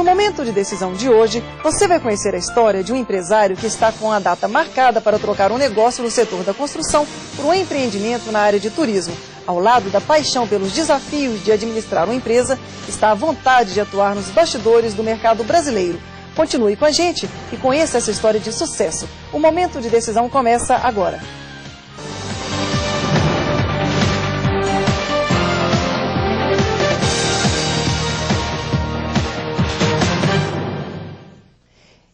No momento de decisão de hoje, você vai conhecer a história de um empresário que está com a data marcada para trocar um negócio no setor da construção por um empreendimento na área de turismo. Ao lado da paixão pelos desafios de administrar uma empresa, está a vontade de atuar nos bastidores do mercado brasileiro. Continue com a gente e conheça essa história de sucesso. O momento de decisão começa agora.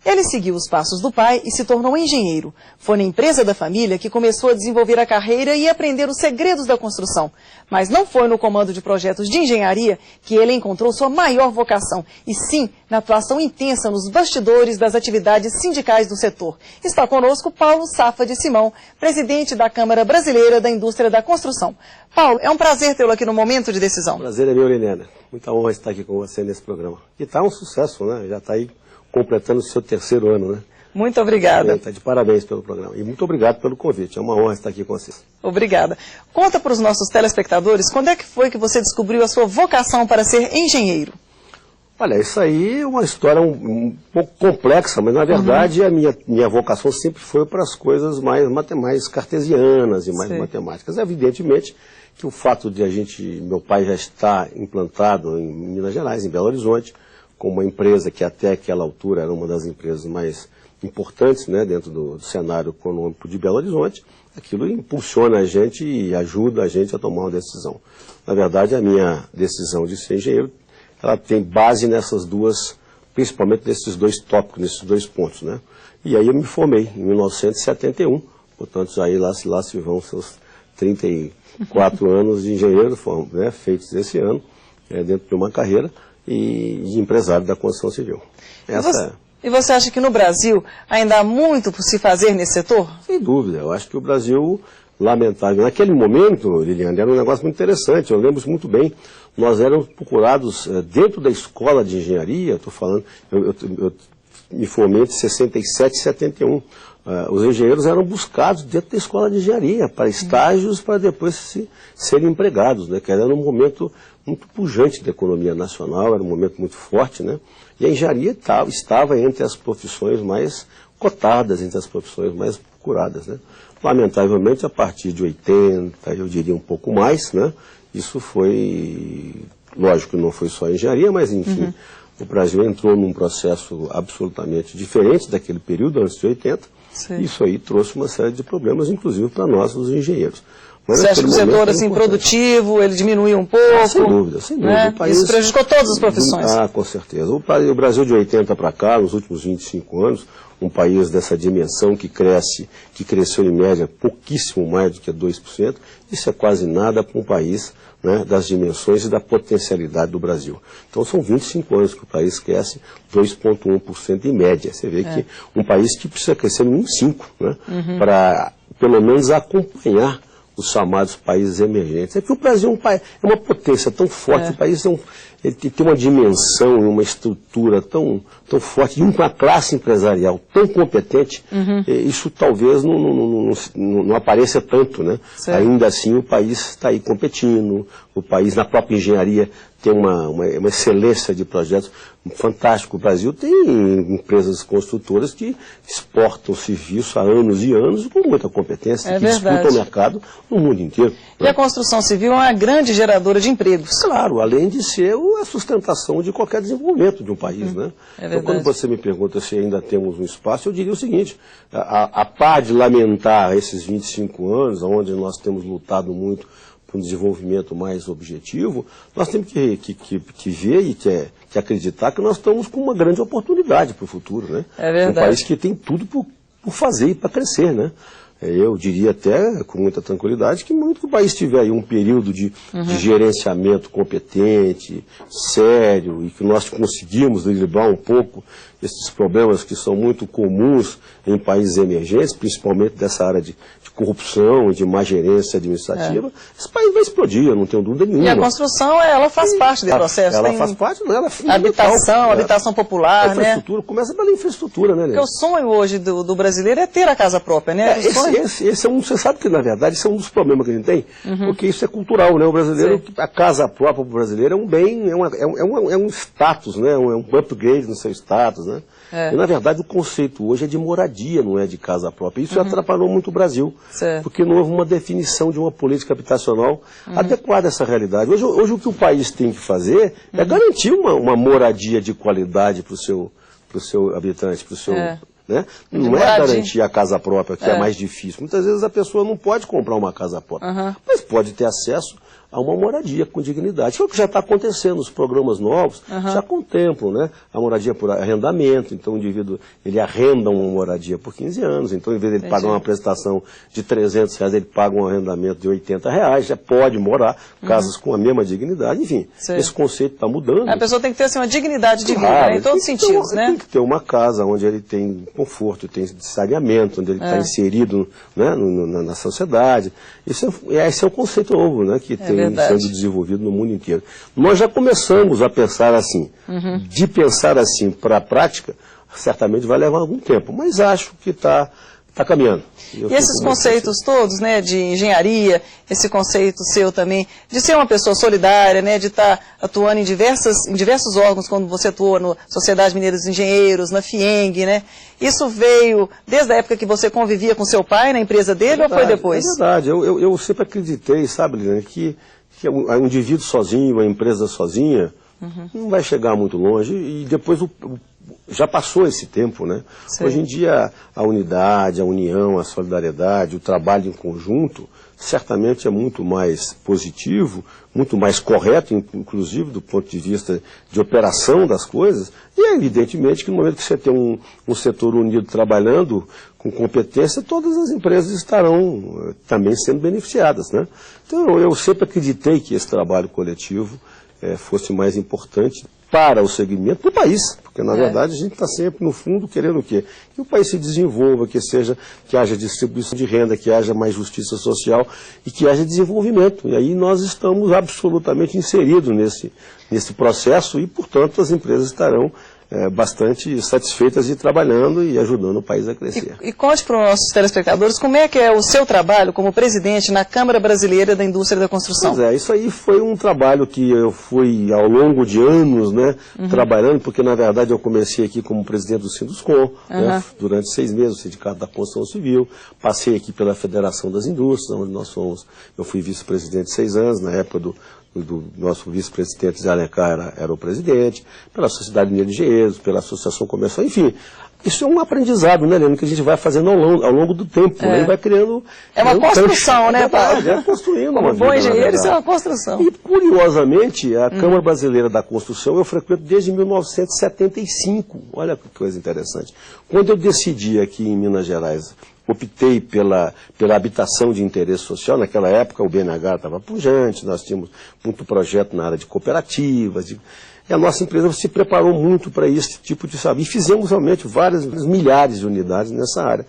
Ele seguiu os passos do pai e se tornou engenheiro. Foi na empresa da família que começou a desenvolver a carreira e aprender os segredos da construção. Mas não foi no comando de projetos de engenharia que ele encontrou sua maior vocação, e sim na atuação intensa nos bastidores das atividades sindicais do setor. Está conosco Paulo Safa de Simão, presidente da Câmara Brasileira da Indústria da Construção. Paulo, é um prazer tê-lo aqui no Momento de Decisão. Prazer é meu, Liliana. Muita honra estar aqui com você nesse programa. E está um sucesso, né? Já está aí completando o seu 3º ano, né? Muito obrigada. Está de parabéns pelo programa. E muito obrigado pelo convite. É uma honra estar aqui com vocês. Obrigada. Conta para os nossos telespectadores quando é que foi que você descobriu a sua vocação para ser engenheiro? Olha, isso aí é uma história um pouco complexa, mas na verdade a minha vocação sempre foi para as coisas mais cartesianas e mais matemáticas. Evidentemente que o fato de meu pai já estar implantado em Minas Gerais, em Belo Horizonte, com uma empresa que até aquela altura era uma das empresas mais importantes, né, dentro do cenário econômico de Belo Horizonte, aquilo impulsiona a gente e ajuda a gente a tomar uma decisão. Na verdade, a minha decisão de ser engenheiro, ela tem base nessas duas, principalmente nesses dois tópicos, nesses dois pontos, né? E aí eu me formei em 1971, portanto, aí lá se vão seus 34 anos de engenheiro, né, feitos esse ano, dentro de uma carreira, e de empresário da construção civil. E você acha que no Brasil ainda há muito por se fazer nesse setor? Sem dúvida. Eu acho que o Brasil, lamentável, naquele momento, Liliana, era um negócio muito interessante. Eu lembro muito bem. Nós éramos procurados dentro da escola de engenharia, estou falando, eu me formei entre 67 e 71. Os engenheiros eram buscados dentro da escola de engenharia, para estágios, para depois serem empregados, né? Que era um momento muito pujante da economia nacional, era um momento muito forte, né? E a engenharia estava entre as profissões mais cotadas, entre as profissões mais procuradas, né? Lamentavelmente, a partir de 80, eu diria um pouco mais, né? Isso foi, lógico que não foi só a engenharia, mas enfim, o Brasil entrou num processo absolutamente diferente daquele período, antes de 80, Isso aí trouxe uma série de problemas, inclusive para nós, os engenheiros. Mas você acha que o setor assim, produtivo, ele diminuiu um pouco? Sem dúvida, sem dúvida. Né? País... Isso prejudicou todas as profissões. Com certeza. O Brasil de 80 para cá, nos últimos 25 anos, um país dessa dimensão que cresceu em média pouquíssimo mais do que 2%, isso é quase nada para um país, né, das dimensões e da potencialidade do Brasil. Então são 25 anos que o país cresce 2,1% em média. Você vê que um país que precisa crescer no mínimo 5%, né, para pelo menos acompanhar os chamados países emergentes. É que o Brasil é uma potência tão forte, o país ele tem uma dimensão e uma estrutura tão forte, e uma classe empresarial tão competente, isso talvez não apareça tanto, né? Ainda assim o país está aí competindo, o país na própria engenharia tem uma excelência de projetos fantástico. O Brasil tem empresas construtoras que exportam serviço há anos e anos com muita competência, que disputam o mercado no mundo inteiro. E a construção civil é uma grande geradora de empregos. Claro, além de ser a sustentação de qualquer desenvolvimento de um país, né? Então, quando você me pergunta se ainda temos um espaço, eu diria o seguinte: a par de lamentar esses 25 anos, onde nós temos lutado muito para um desenvolvimento mais objetivo, nós temos que ver e que acreditar que nós estamos com uma grande oportunidade para o futuro, né? É verdade. Um país que tem tudo por fazer e para crescer, né? Eu diria até, com muita tranquilidade, que muito que o país tiver aí um período de gerenciamento competente, sério, e que nós conseguimos driblar um pouco esses problemas que são muito comuns em países emergentes, principalmente dessa área de corrupção e de má gerência administrativa, esse país vai explodir, eu não tenho dúvida nenhuma. E a construção, ela faz parte do processo. Ela faz parte, não, ela é fundamental. Habitação popular, a infraestrutura, começa pela infraestrutura, né? Porque o sonho hoje do brasileiro é ter a casa própria, né? Esse esse é um, você sabe que na verdade esse é um dos problemas que a gente tem, porque isso é cultural, né? O brasileiro, a casa própria para o brasileiro é um bem, é um status, né? É um upgrade no seu status, né? E na verdade o conceito hoje é de moradia, não é de casa própria. Isso atrapalhou muito o Brasil, porque não houve uma definição de uma política habitacional adequada a essa realidade. Hoje o que o país tem que fazer é garantir uma moradia de qualidade para o seu habitante, para o seu... Né? Não é garantir a casa própria, que é mais difícil. Muitas vezes a pessoa não pode comprar uma casa própria, mas pode ter acesso a uma moradia com dignidade. Isso é o que já está acontecendo. Os programas novos já contemplam, né, a moradia por arrendamento. Então o indivíduo ele arrenda uma moradia por 15 anos. Então, em vez de ele pagar uma prestação de R$300, ele paga um arrendamento de R$80. Já pode morar, casas com a mesma dignidade. Enfim, esse conceito está mudando. A pessoa tem que ter assim, uma dignidade de vida, né, em todos os sentidos, né? Tem que ter uma casa onde ele tem conforto, tem saneamento, onde ele está inserido, né, na sociedade. Esse é o conceito novo, né, que tem sendo desenvolvido no mundo inteiro. Nós já começamos a pensar assim. De pensar assim para a prática, certamente vai levar algum tempo, mas acho que está caminhando. E esses conceitos todos, né, de engenharia, esse conceito seu também, de ser uma pessoa solidária, né, de estar atuando em diversos órgãos, quando você atuou na Sociedade Mineira dos Engenheiros, na FIENG, né, isso veio desde a época que você convivia com seu pai na empresa dele ou foi depois? É verdade, eu sempre acreditei, sabe, Liliane, que um indivíduo sozinho, uma empresa sozinha, não vai chegar muito longe e depois já passou esse tempo, né? Hoje em dia a unidade, a união, a solidariedade, o trabalho em conjunto, certamente é muito mais positivo, muito mais correto, inclusive do ponto de vista de operação das coisas, e é evidentemente que no momento que você tem um setor unido trabalhando com competência, todas as empresas estarão também sendo beneficiadas, né? Então eu sempre acreditei que esse trabalho coletivo fosse mais importante para o segmento do país, porque na verdade a gente está sempre no fundo querendo o quê? Que o país se desenvolva, que haja distribuição de renda, que haja mais justiça social e que haja desenvolvimento. E aí nós estamos absolutamente inseridos nesse processo e, portanto, as empresas estarão bastante satisfeitas de ir trabalhando e ajudando o país a crescer. E conte para os nossos telespectadores como é que é o seu trabalho como presidente na Câmara Brasileira da Indústria da Construção. Pois isso aí foi um trabalho que eu fui ao longo de anos, né, trabalhando, porque na verdade eu comecei aqui como presidente do Sinduscon, né, durante 6 meses, o Sindicato da Construção Civil, passei aqui pela Federação das Indústrias, onde eu fui vice-presidente 6 anos, na época do nosso vice-presidente Zé Alencar era o presidente, pela Sociedade Mineira de Engenheiros, pela Associação Comercial, enfim. Isso é um aprendizado, né, Leandro, que a gente vai fazendo ao longo do tempo, né, e vai criando... É uma construção, né, Paulo? É construindo uma vida. Como bom engenheiro, isso é uma construção. E, curiosamente, a Câmara Brasileira da Construção eu frequento desde 1975. Olha que coisa interessante. Quando eu decidi aqui em Minas Gerais, optei pela habitação de interesse social. Naquela época o BNH estava pujante, nós tínhamos muito projeto na área de cooperativas, e a nossa empresa se preparou muito para esse tipo de saber. E fizemos realmente várias milhares de unidades nessa área.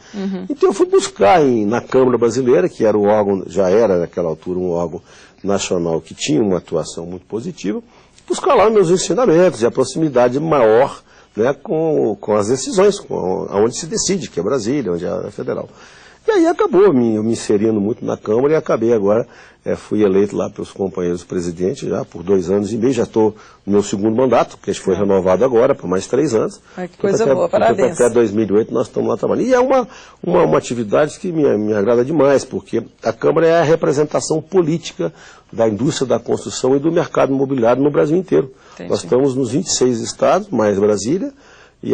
Então eu fui buscar na Câmara Brasileira, que era o órgão, já era naquela altura um órgão nacional que tinha uma atuação muito positiva, buscar lá meus ensinamentos e a proximidade maior, né, com as decisões, onde se decide, que é Brasília, onde é federal. E aí acabou eu me inserindo muito na Câmara e acabei agora, fui eleito lá pelos companheiros presidentes já por 2 anos e meio, já estou no meu 2º mandato, que foi renovado agora por mais 3 anos. Ai, que coisa boa, parabéns. Até 2008 nós estamos lá trabalhando. E é uma atividade que me agrada demais, porque a Câmara é a representação política da indústria da construção e do mercado imobiliário no Brasil inteiro. Entendi. Nós estamos nos 26 estados, mais Brasília, e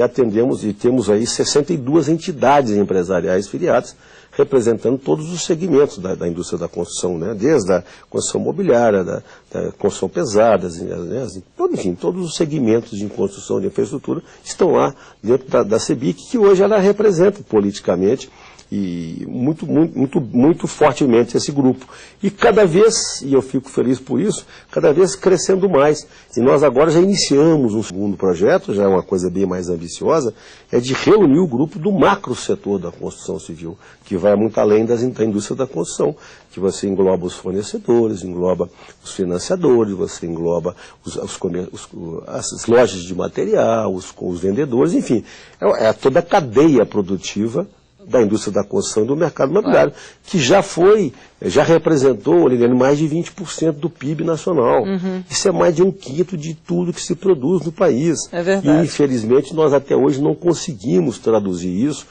temos aí 62 entidades empresariais filiadas, representando todos os segmentos da indústria da construção, né? Desde a construção imobiliária, da construção pesada, né? Enfim, todos os segmentos de construção de infraestrutura estão lá dentro da CEBIC, que hoje ela representa politicamente e muito fortemente esse grupo. E cada vez, e eu fico feliz por isso, cada vez crescendo mais. E nós agora já iniciamos um 2º projeto, já é uma coisa bem mais ambiciosa, é de reunir o grupo do macro setor da construção civil, que vai muito além da indústria da construção, que você engloba os fornecedores, engloba os financiadores, você engloba as lojas de material, os vendedores, enfim, é toda a cadeia produtiva da indústria da construção e do mercado imobiliário, que já representou, Liliane, mais de 20% do PIB nacional. Isso é mais de 1/5 de tudo que se produz no país. É verdade. E, infelizmente, nós até hoje não conseguimos traduzir isso.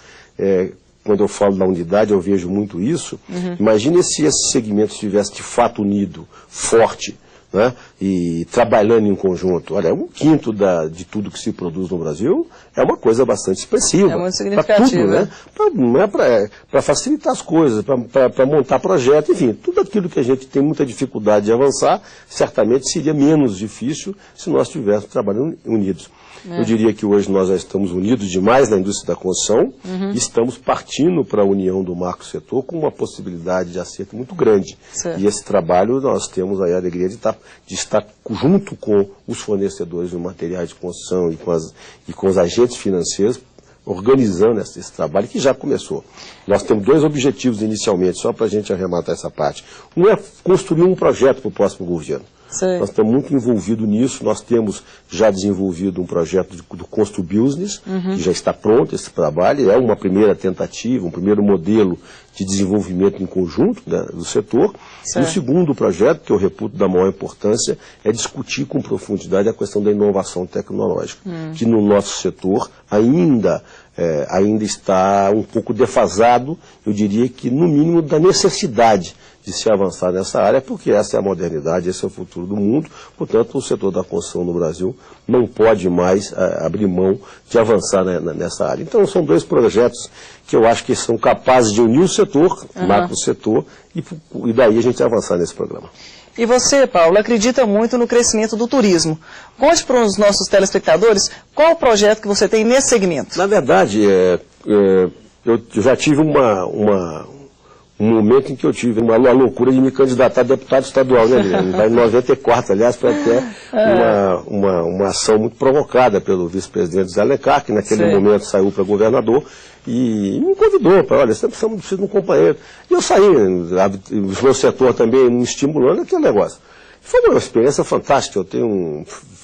Quando eu falo da unidade, eu vejo muito isso. Imagine se esse segmento estivesse de fato unido, forte, né, e trabalhando em conjunto. Olha, 1/5 de tudo que se produz no Brasil é uma coisa bastante expressiva. É muito significativo, né? Para facilitar as coisas, para montar projetos, enfim, tudo aquilo que a gente tem muita dificuldade de avançar, certamente seria menos difícil se nós estivéssemos trabalhando unidos. Eu diria que hoje nós já estamos unidos demais na indústria da construção e estamos partindo para a união do macro setor com uma possibilidade de acerto muito grande. Certo. E esse trabalho nós temos aí a alegria de estar junto com os fornecedores de materiais de construção e com os agentes financeiros, organizando esse trabalho que já começou. Nós temos 2 objetivos inicialmente, só para a gente arrematar essa parte. Um é construir um projeto para o próximo governo. Sei. Nós estamos muito envolvidos nisso, nós temos já desenvolvido um projeto do Constru Business, que já está pronto esse trabalho, é uma primeira tentativa, um primeiro modelo de desenvolvimento em conjunto, né, do setor. Certo. E o segundo projeto, que eu reputo da maior importância, é discutir com profundidade a questão da inovação tecnológica, que no nosso setor ainda está um pouco defasado, eu diria que no mínimo da necessidade de se avançar nessa área, porque essa é a modernidade, esse é o futuro do mundo. Portanto, o setor da construção no Brasil não pode mais abrir mão de avançar nessa área. Então, são 2 projetos que eu acho que são capazes de unir o setor, macro setor, e daí a gente avançar nesse programa. E você, Paulo, acredita muito no crescimento do turismo. Conte para os nossos telespectadores qual o projeto que você tem nesse segmento. Na verdade, eu já tive um momento em que eu tive uma loucura de me candidatar a deputado estadual, né, Guilherme? Em 94, aliás, foi até uma ação muito provocada pelo vice-presidente Zé Alencar, que naquele momento saiu para governador, e me convidou para, olha, você precisa de um companheiro. E eu saí, o meu setor também me estimulando aquele negócio. Foi uma experiência fantástica,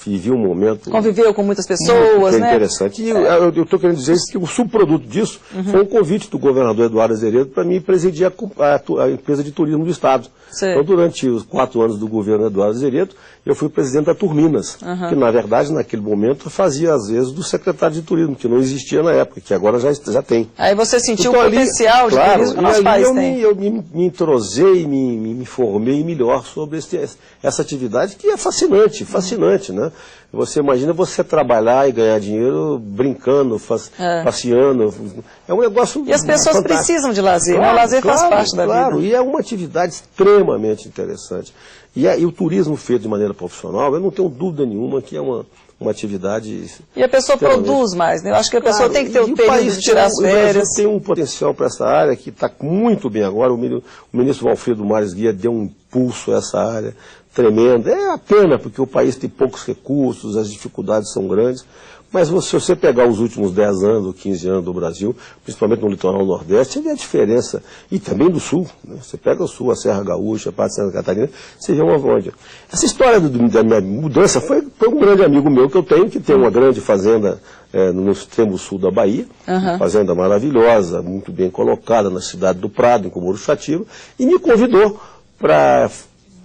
vivi um momento... Conviveu com muitas pessoas, né? Interessante. E eu estou querendo dizer que o subproduto disso foi um convite do governador Eduardo Azeredo para mim presidir a empresa de turismo do Estado. Sim. Então, durante os 4 anos do governo Eduardo Azeredo, eu fui presidente da Turminas, que, na verdade, naquele momento, fazia, às vezes, do secretário de turismo, que não existia na época, que agora já tem. Aí você sentiu então, o potencial de turismo que o nosso país tem. Eu me entrosei, me formei melhor sobre essa atividade, que é fascinante, né? Você imagina você trabalhar e ganhar dinheiro brincando, passeando. É um negócio E as pessoas fantástico. Precisam de lazer, né? O lazer faz parte da vida. E é uma atividade extremamente interessante. E o turismo feito de maneira profissional, eu não tenho dúvida nenhuma que é uma atividade... E a pessoa produz mais, né? Eu acho que a pessoa tem que ter o período de tirar as férias. O Brasil tem um potencial para essa área que está muito bem agora. O ministro Valfrido Mares Guia deu um impulso a essa área tremendo. É a pena, porque o país tem poucos recursos, as dificuldades são grandes. Mas se você pegar os últimos 10 anos ou 15 anos do Brasil, principalmente no litoral nordeste, você vê a diferença. E também do sul, né? Você pega o sul, a Serra Gaúcha, a parte de Santa Catarina, você vê uma vonja. Essa história da minha mudança foi um grande amigo meu que tem uma grande fazenda no extremo sul da Bahia, uma fazenda maravilhosa, muito bem colocada na cidade do Prado, em Comoruxatiba, e me convidou para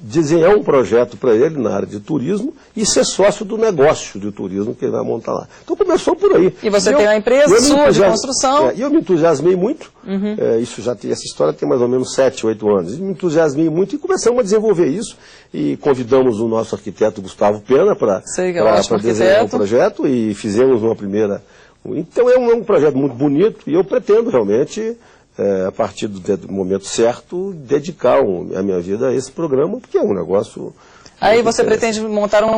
desenhar um projeto para ele na área de turismo e ser sócio do negócio de turismo que ele vai montar lá. Então começou por aí. E você tem uma empresa sua de construção. E eu me entusiasmei muito. Essa história tem mais ou menos 7, 8 anos. Me entusiasmei muito e começamos a desenvolver isso. E convidamos o nosso arquiteto Gustavo Pena para desenhar o projeto e fizemos uma primeira... Então é um projeto muito bonito e eu pretendo realmente... a partir do momento certo, dedicar a minha vida a esse programa, porque é um negócio... Aí você pretende montar um